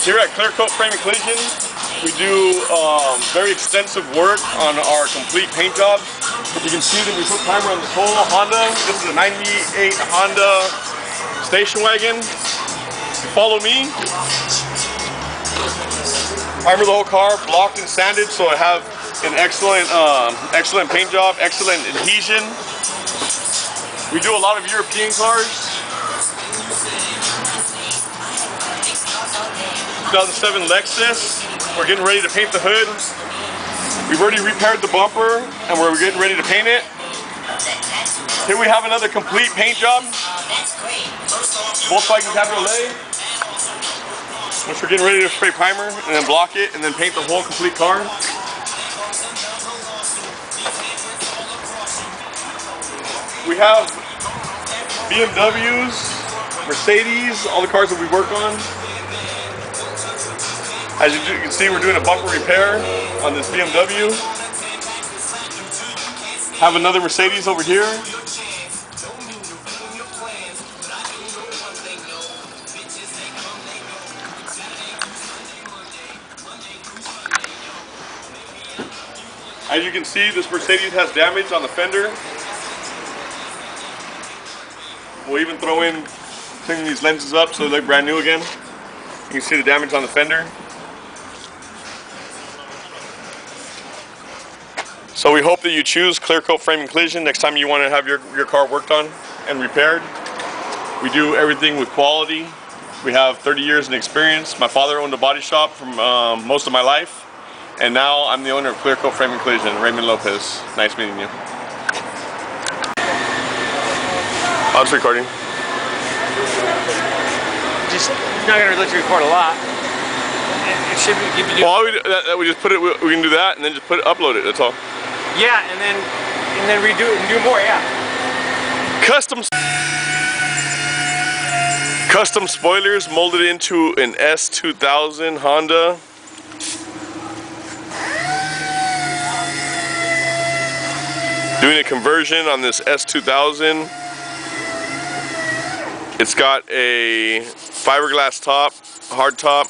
Here at Clear Coat Frame and Collision, we do very extensive work on our complete paint jobs. You can see that we put primer on this whole Honda. This is a 98 Honda station wagon. You follow me. Primer the whole car, blocked and sanded, so I have an excellent paint job, excellent adhesion. We do a lot of European cars. 2007 Lexus. We're getting ready to paint the hood. We've already repaired the bumper and we're getting ready to paint it. Here we have another complete paint job. Volkswagen Cabriolet, which we're getting ready to spray primer and then block it and then paint the whole complete car. We have BMWs, Mercedes, all the cars that we work on. As you can see, we're doing a bumper repair on this BMW. Have another Mercedes over here. As you can see, this Mercedes has damage on the fender. We'll even throw in, cleaning these lenses up so they look brand new again. You can see the damage on the fender. So we hope that you choose Clear Coat Frame and Collision next time you want to have your car worked on and repaired. We do everything with quality. We have 30 years in experience. My father owned a body shop for most of my life. And now I'm the owner of Clear Coat Frame and Collision, Raymond Lopez. Nice meeting you. I was recording. Just not going to let you record a lot. It should be give you. Well, we just put it. We can do that and then just upload it. That's all. Yeah, and then redo it and do more. Yeah. Custom spoilers molded into an S2000 Honda. Doing a conversion on this S2000. It's got a fiberglass top, hard top,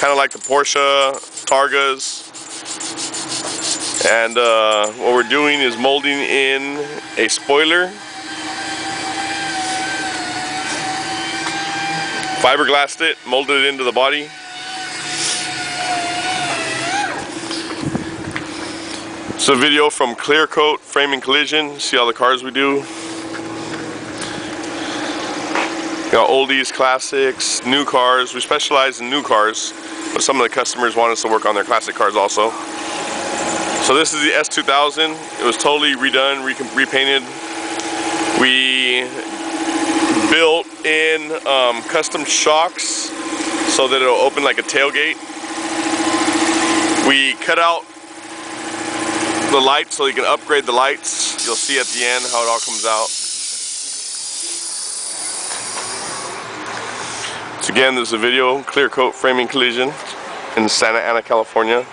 kind of like the Porsche Targas. And what we're doing is molding in a spoiler. Fiberglassed it, molded it into the body. It's a video from Clear Coat Frame and Collision. See all the cars we do. You know, oldies, classics, new cars. We specialize in new cars, but some of the customers want us to work on their classic cars also. So this is the S2000. It was totally redone, repainted. We built in custom shocks so that it'll open like a tailgate. We cut out the lights so you can upgrade the lights. You'll see at the end how it all comes out. So again, this is a video, Clear Coat Frame and Collision in Santa Ana, California.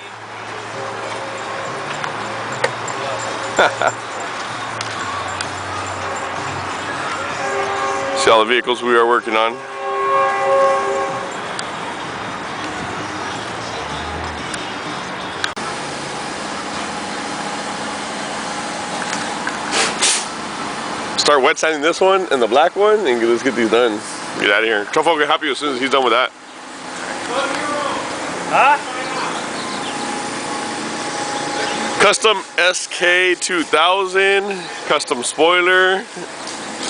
See all the vehicles we are working on. Start wet sanding this one and the black one, and let's get these done. Get out of here. Tofo will help you as soon as he's done with that. Huh? Custom SK2000, custom spoiler,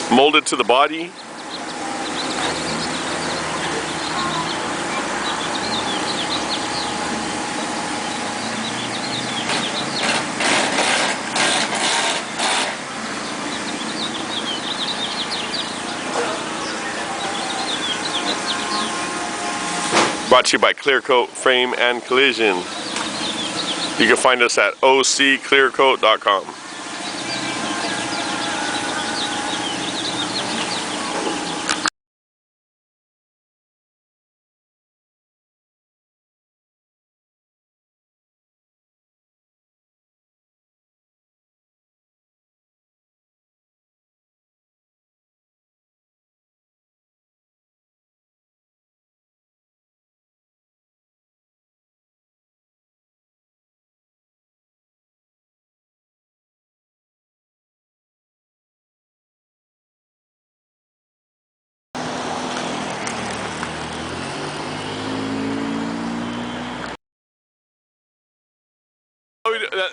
molded to the body. Brought to you by Clear Coat Frame and Collision. You can find us at OCClearcoat.com.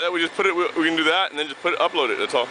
that we just put it. We can do that and then just upload it. That's all.